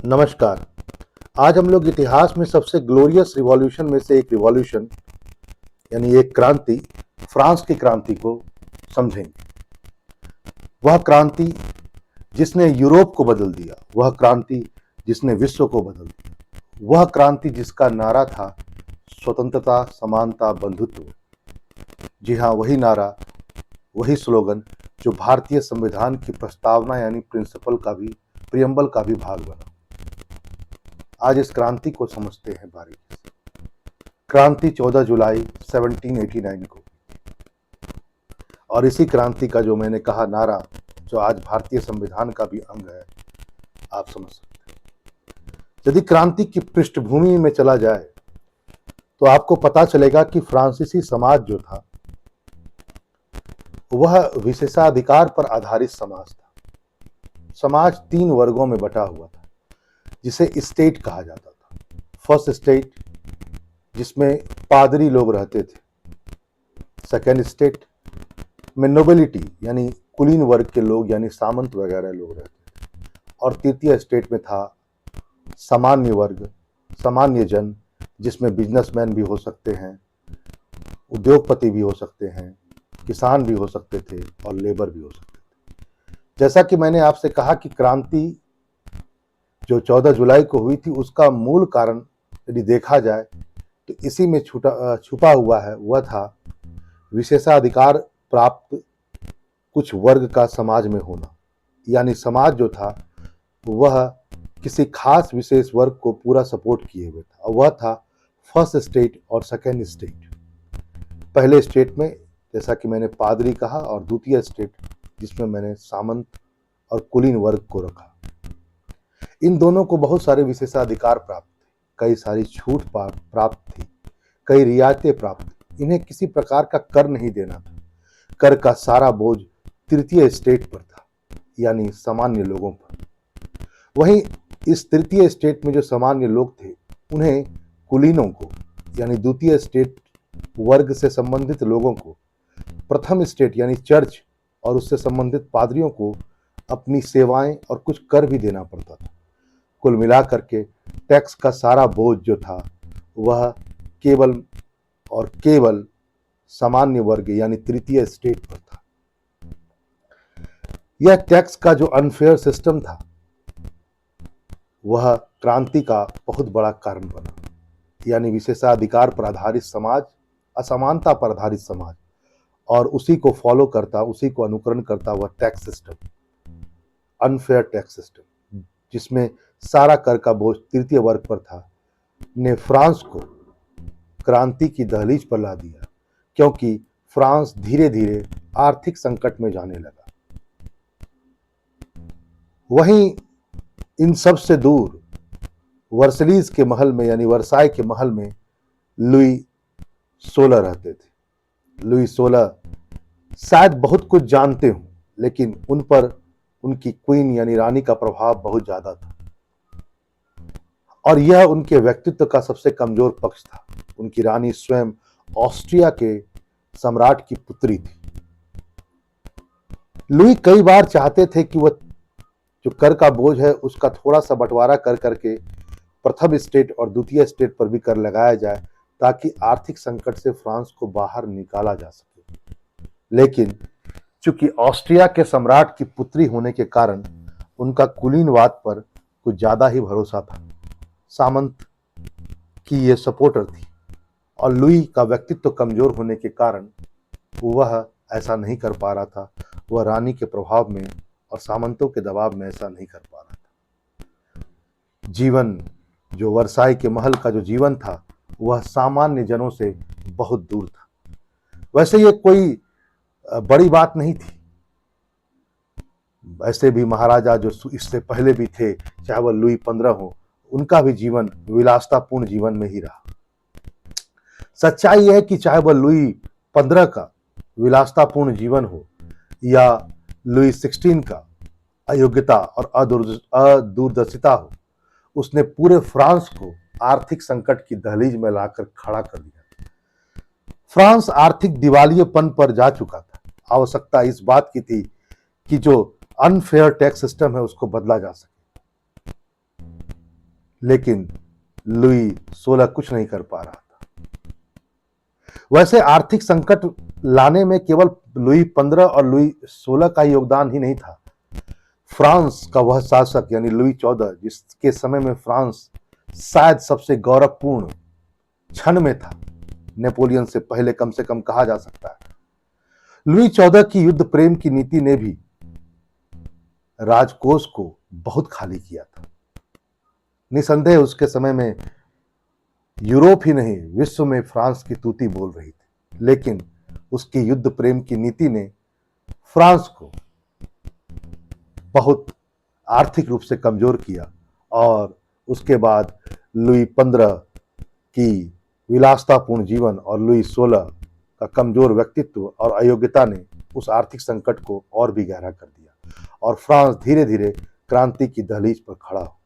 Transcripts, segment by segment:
नमस्कार। आज हम लोग इतिहास में सबसे ग्लोरियस रिवॉल्यूशन में से एक रिवॉल्यूशन यानी एक क्रांति, फ्रांस की क्रांति को समझेंगे। वह क्रांति जिसने यूरोप को बदल दिया, वह क्रांति जिसने विश्व को बदल दिया, वह क्रांति जिसका नारा था स्वतंत्रता, समानता, बंधुत्व। जी हाँ, वही नारा, वही स्लोगन जो भारतीय संविधान की प्रस्तावना यानी प्रियम्बल का भी भाग बना। आज इस क्रांति को समझते हैं बारीकी से। क्रांति 14 जुलाई 1789 को, और इसी क्रांति का जो मैंने कहा नारा, जो आज भारतीय संविधान का भी अंग है, आप समझ सकते हैं। यदि क्रांति की पृष्ठभूमि में चला जाए तो आपको पता चलेगा कि फ्रांसीसी समाज जो था वह विशेषाधिकार पर आधारित समाज था। समाज 3 वर्गों में बटा हुआ था, जिसे स्टेट कहा जाता था। फर्स्ट स्टेट, जिसमें पादरी लोग रहते थे। सेकेंड स्टेट में नोबिलिटी यानी कुलीन वर्ग के लोग यानी सामंत वगैरह लोग रहते थे। और तृतीय स्टेट में था सामान्य वर्ग, सामान्य जन, जिसमें बिजनेसमैन भी हो सकते हैं, उद्योगपति भी हो सकते हैं, किसान भी हो सकते थे और लेबर भी हो सकते थे। जैसा कि मैंने आपसे कहा कि क्रांति जो 14 जुलाई को हुई थी, उसका मूल कारण यदि देखा जाए तो इसी में छुपा हुआ है। वह था विशेषाधिकार प्राप्त कुछ वर्ग का समाज में होना, यानी समाज जो था वह किसी खास विशेष वर्ग को पूरा सपोर्ट किए हुए था, और वह था फर्स्ट स्टेट और सेकेंड स्टेट। पहले स्टेट में जैसा कि मैंने पादरी कहा, और द्वितीय स्टेट जिसमें मैंने सामंत और कुलीन वर्ग को रखा। इन दोनों को बहुत सारे विशेषाधिकार प्राप्त थे, कई सारी छूट प्राप्त थी, कई रियायतें प्राप्त थी। इन्हें किसी प्रकार का कर नहीं देना था। कर का सारा बोझ तृतीय स्टेट पर था, यानी सामान्य लोगों पर। वहीं इस तृतीय स्टेट में जो सामान्य लोग थे, उन्हें कुलीनों को यानी द्वितीय स्टेट वर्ग से संबंधित लोगों को प्रथम स्टेट यानी चर्च और उससे संबंधित पादरियों को अपनी सेवाएं और कुछ कर भी देना पड़ता था। कुल मिलाकर के टैक्स का सारा बोझ जो था वह केवल और केवल सामान्य वर्ग यानी तृतीय स्टेट पर था। यह टैक्स का जो अनफेयर सिस्टम था वह क्रांति का बहुत बड़ा कारण बना, यानी विशेषाधिकार पर आधारित समाज, असमानता पर आधारित समाज, और उसी को फॉलो करता, उसी को अनुकरण करता वह tax system, unfair tax system, जिसमें सारा कर का बोझ तृतीय वर्ग पर था, ने फ्रांस को क्रांति की दहलीज पर ला दिया, क्योंकि फ्रांस धीरे धीरे आर्थिक संकट में जाने लगा। वहीं इन सब से दूर वर्सलीज के महल में यानी वर्साई के महल में लुई 16 रहते थे। लुई 16 शायद बहुत कुछ जानते हो, लेकिन उन पर उनकी क्वीन यानी रानी का प्रभाव बहुत ज्यादा था, और यह उनके व्यक्तित्व का सबसे कमजोर पक्ष था। उनकी रानी स्वयं ऑस्ट्रिया के सम्राट की पुत्री थी। लुई कई बार चाहते थे कि वह जो कर का बोझ है उसका थोड़ा सा बंटवारा कर करके प्रथम स्टेट और द्वितीय स्टेट पर भी कर लगाया जाए, ताकि आर्थिक संकट से फ्रांस को बाहर निकाला जा सके। लेकिन चूंकि ऑस्ट्रिया के सम्राट की पुत्री होने के कारण उनका कुलीनवाद पर कुछ ज्यादा ही भरोसा था, सामंत की ये सपोर्टर थी, और लुई का व्यक्तित्व कमजोर होने के कारण वह ऐसा नहीं कर पा रहा था। वह रानी के प्रभाव में और सामंतों के दबाव में ऐसा नहीं कर पा रहा था। जीवन जो वर्साई के महल का जो जीवन था वह सामान्य जनों से बहुत दूर था। वैसे ये कोई बड़ी बात नहीं थी। ऐसे भी महाराजा जो इससे पहले भी थे, चाहे वह लुई 15 हो, उनका भी जीवन विलासतापूर्ण जीवन में ही रहा। सच्चाई यह है कि चाहे वह लुई 15 का विलासतापूर्ण जीवन हो या लुई 16 का अयोग्यता और अदूरदर्शिता हो, उसने पूरे फ्रांस को आर्थिक संकट की दहलीज में लाकर खड़ा कर दिया। फ्रांस आर्थिक दिवालियेपन पर जा चुका था। आवश्यकता इस बात की थी कि जो अनफेयर टैक्स सिस्टम है उसको बदला जा सके। लेकिन लुई 16 कुछ नहीं कर पा रहा था। वैसे आर्थिक संकट लाने में केवल लुई 15 और लुई 16 का योगदान ही नहीं था। फ्रांस का वह शासक यानी लुई 14, जिसके समय में फ्रांस शायद सबसे गौरवपूर्ण क्षण में था, नेपोलियन से पहले कम से कम कहा जा सकता है, लुई 14 की युद्ध प्रेम की नीति ने भी राजकोष को बहुत खाली किया था। निसंदेह उसके समय में यूरोप ही नहीं, विश्व में फ्रांस की तूती बोल रही थी, लेकिन उसकी युद्ध प्रेम की नीति ने फ्रांस को बहुत आर्थिक रूप से कमजोर किया और उसके बाद लुई 15 की विलासतापूर्ण जीवन और लुई 16 का कमजोर व्यक्तित्व और अयोग्यता ने उस आर्थिक संकट को और भी गहरा कर दिया और फ्रांस धीरे धीरे क्रांति की दहलीज पर खड़ा हो।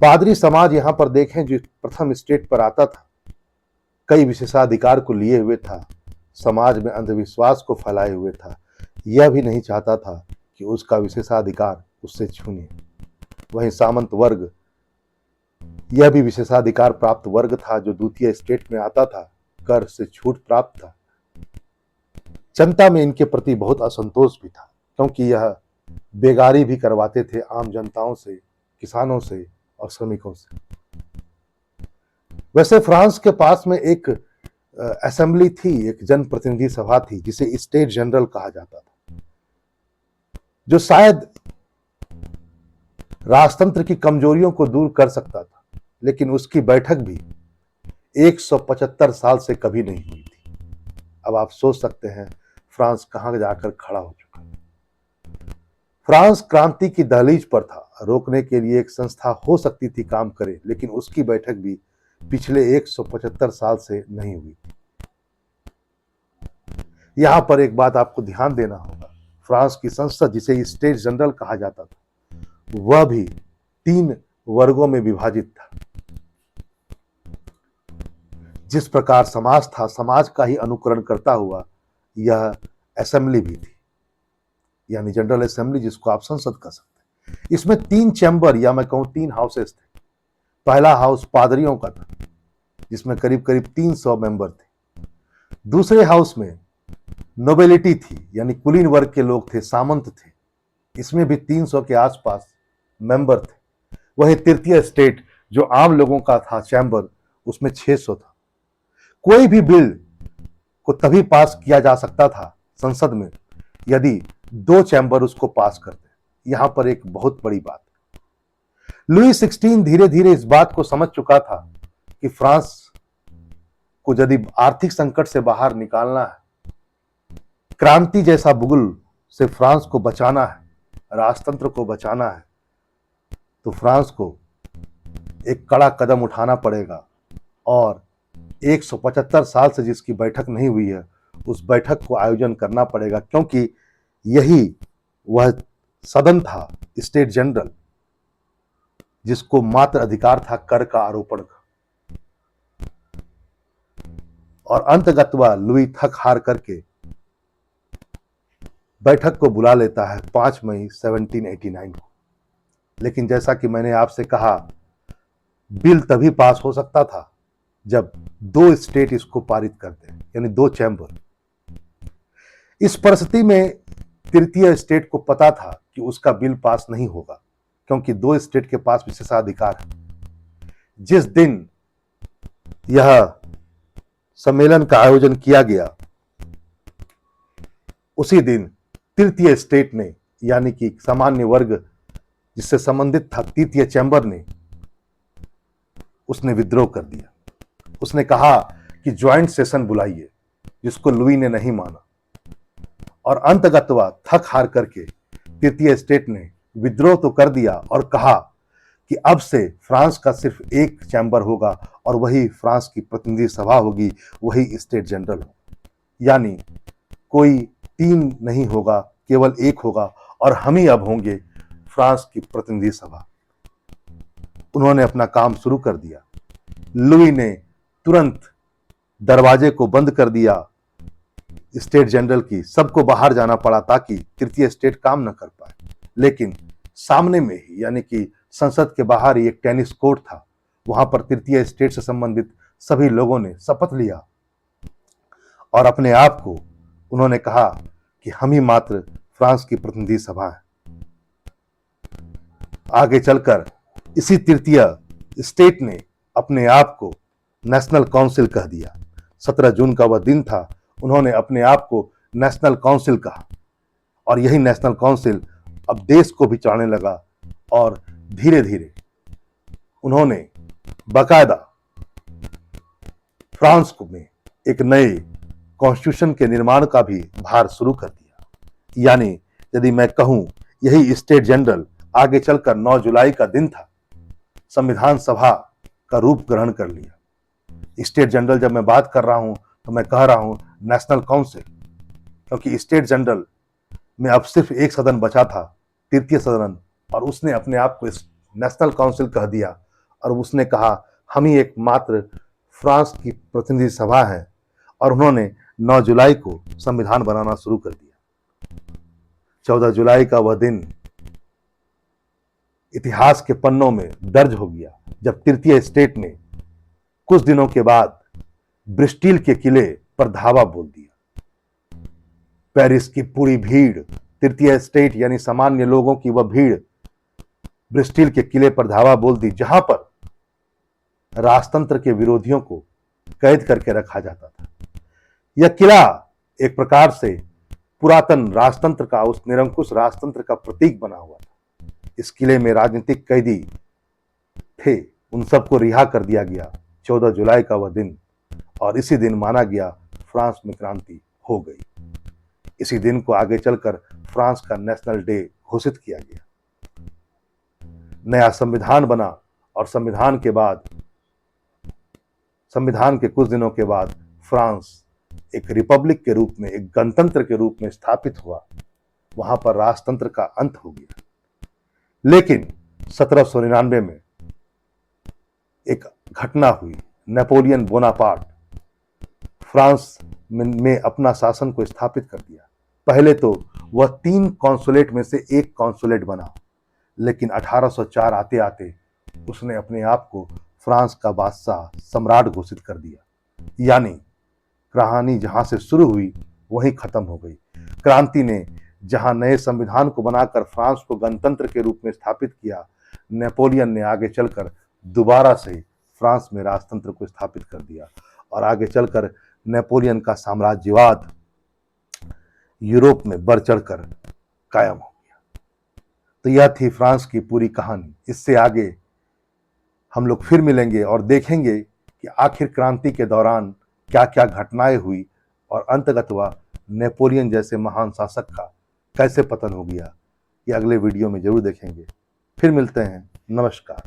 पादरी समाज यहां पर देखें जो प्रथम स्टेट पर आता था, कई विशेषाधिकार को लिए हुए था, समाज में अंधविश्वास को फैलाए हुए था, यह भी नहीं चाहता था कि उसका विशेषाधिकार उससे छूने। वहीं सामंत वर्ग यह भी विशेषाधिकार प्राप्त वर्ग था जो द्वितीय स्टेट में आता था, कर से छूट प्राप्त था। जनता में इनके प्रति बहुत असंतोष भी था क्योंकि यह बेगारी भी करवाते थे आम जनताओं से, किसानों से और श्रमिकों से। वैसे फ्रांस के पास में एक असेंबली थी, एक जनप्रतिनिधि सभा थी जिसे स्टेट जनरल कहा जाता था, जो शायद राजतंत्र की कमजोरियों को दूर कर सकता था, लेकिन उसकी बैठक भी 175 साल से कभी नहीं हुई थी। अब आप सोच सकते हैं फ्रांस कहां जाकर खड़ा हो चुका है। फ्रांस क्रांति की दहलीज पर था, रोकने के लिए एक संस्था हो सकती थी काम करे, लेकिन उसकी बैठक भी पिछले 175 साल से नहीं हुई। यहां पर एक बात आपको ध्यान देना होगा, फ्रांस की संसद जिसे स्टेट जनरल कहा जाता था, वह भी 3 वर्गों में विभाजित था। जिस प्रकार समाज था, समाज का ही अनुकरण करता हुआ यह असेंबली भी थी, यानी जनरल असेंबली, जिसको आप संसद कह सकते हैं। इसमें 3 चैम्बर या मैं कहूं 3 हाउसेस थे। पहला हाउस पादरियों का था जिसमें करीब करीब 300 मेंबर थे। दूसरे हाउस में नोबेलिटी थी, यानी कुलीन वर्ग के लोग थे, सामंत थे, इसमें भी 300 के आसपास मेंबर थे। वही तृतीय स्टेट जो आम लोगों का था चैम्बर, उसमें 600 था। कोई भी बिल को तभी पास किया जा सकता था संसद में यदि 2 चैम्बर उसको पास करते। यहां पर एक बहुत बड़ी बात, लुई 16 धीरे धीरे इस बात को समझ चुका था कि फ्रांस को यदि आर्थिक संकट से बाहर निकालना है, क्रांति जैसा बुगुल से फ्रांस को बचाना है, राजतंत्र को बचाना है, तो फ्रांस को एक कड़ा कदम उठाना पड़ेगा और 175 साल से जिसकी बैठक नहीं हुई है, उस बैठक को आयोजन करना पड़ेगा, क्योंकि यही वह सदन था, स्टेट जनरल, जिसको मात्र अधिकार था कर का आरोपण का। और अंतगतवा लुई थक हार करके बैठक को बुला लेता है 5 मई 1789 को। लेकिन जैसा कि मैंने आपसे कहा, बिल तभी पास हो सकता था जब 2 स्टेट इसको पारित करते हैं, यानी 2 चैम्बर। इस परिस्थिति में तृतीय स्टेट को पता था कि उसका बिल पास नहीं होगा, क्योंकि 2 स्टेट के पास विशेषाधिकार है। जिस दिन यह सम्मेलन का आयोजन किया गया, उसी दिन तृतीय स्टेट ने, यानी कि सामान्य वर्ग जिससे संबंधित था, तृतीय चैम्बर ने, उसने विद्रोह कर दिया। उसने कहा कि ज्वाइंट सेशन बुलाइए, जिसको लुई ने नहीं माना। और अंतगतवा थक हार करके तृतीय स्टेट ने विद्रोह तो कर दिया और कहा कि अब से फ्रांस का सिर्फ एक चैम्बर होगा और वही फ्रांस की प्रतिनिधि सभा होगी, वही स्टेट जनरल होगा, यानी कोई 3 नहीं होगा, केवल 1 होगा और हम ही अब होंगे फ्रांस की प्रतिनिधि सभा। उन्होंने अपना काम शुरू कर दिया। लुई ने तुरंत दरवाजे को बंद कर दिया स्टेट जनरल की, सबको बाहर जाना पड़ा ताकि तृतीय स्टेट काम न कर पाए। लेकिन सामने में ही, यानी कि संसद के बाहर ही एक टेनिस कोर्ट था, वहां पर तृतीय स्टेट से संबंधित सभी लोगों ने शपथ लिया और अपने आप को उन्होंने कहा कि हम ही मात्र फ्रांस की प्रतिनिधि सभा है। आगे चलकर इसी तृतीय स्टेट ने अपने आप को नेशनल काउंसिल कह दिया। 17 जून का वह दिन था, उन्होंने अपने आप को नेशनल काउंसिल कहा और यही नेशनल काउंसिल अब देश को भी चलाने लगा और धीरे धीरे उन्होंने बाकायदा फ्रांस को में एक नए कॉन्स्टिट्यूशन के निर्माण का भी भार शुरू कर दिया। यानी यदि मैं कहूं, यही स्टेट जनरल आगे चलकर 9 जुलाई का दिन था, संविधान सभा का रूप ग्रहण कर लिया। स्टेट जनरल जब मैं बात कर रहा हूं तो मैं कह रहा हूं नेशनल काउंसिल, क्योंकि स्टेट जनरल में अब सिर्फ एक सदन बचा था, तृतीय सदन, और उसने अपने आप को नेशनल काउंसिल कह दिया और उसने कहा हम ही एकमात्र फ्रांस की प्रतिनिधि सभा है और उन्होंने 9 जुलाई को संविधान बनाना शुरू कर दिया। 14 जुलाई का वह दिन इतिहास के पन्नों में दर्ज हो गया जब तृतीय स्टेट ने कुछ दिनों के बाद ब्रिस्टिल के किले पर धावा बोल दिया। पेरिस की पूरी भीड़, तृतीय स्टेट यानी सामान्य लोगों की वह भीड़ ब्रिस्टिल के किले पर धावा बोल दी, जहां पर राजतंत्र के विरोधियों को कैद करके रखा जाता था। यह किला एक प्रकार से पुरातन राजतंत्र का, उस निरंकुश राजतंत्र का प्रतीक बना हुआ था। इस किले में राजनीतिक कैदी थे, उन सबको रिहा कर दिया गया 14 जुलाई का वह दिन, और इसी दिन माना गया फ्रांस में क्रांति हो गई। इसी दिन को आगे चलकर फ्रांस का नेशनल डे घोषित किया गया। नया संविधान बना और संविधान के कुछ दिनों के बाद फ्रांस एक रिपब्लिक के रूप में, एक गणतंत्र के रूप में स्थापित हुआ। वहां पर राजतंत्र का अंत हो गया। लेकिन 1799 में एक घटना हुई। नेपोलियन बोनापार्ट फ्रांस में अपना शासन को स्थापित कर दिया। पहले तो वह 3 कॉन्सुलेट में से एक कॉन्सुलेट बना, लेकिन 1804 आते आते उसने अपने आप को फ्रांस का बादशाह, सम्राट घोषित कर दिया। यानी कहानी जहां से शुरू हुई वहीं खत्म हो गई। क्रांति ने जहां नए संविधान को बनाकर फ्रांस को गणतंत्र के रूप में स्थापित किया, नेपोलियन ने आगे चलकर दोबारा से फ्रांस में राजतंत्र को स्थापित कर दिया और आगे चलकर नेपोलियन का साम्राज्यवाद यूरोप में बढ़ चढ़कर कायम हो गया। तो यह थी फ्रांस की पूरी कहानी। इससे आगे हम लोग फिर मिलेंगे और देखेंगे कि आखिर क्रांति के दौरान क्या क्या घटनाएं हुई और अंततः नेपोलियन जैसे महान शासक का कैसे पतन हो गया। ये अगले वीडियो में जरूर देखेंगे। फिर मिलते हैं। नमस्कार।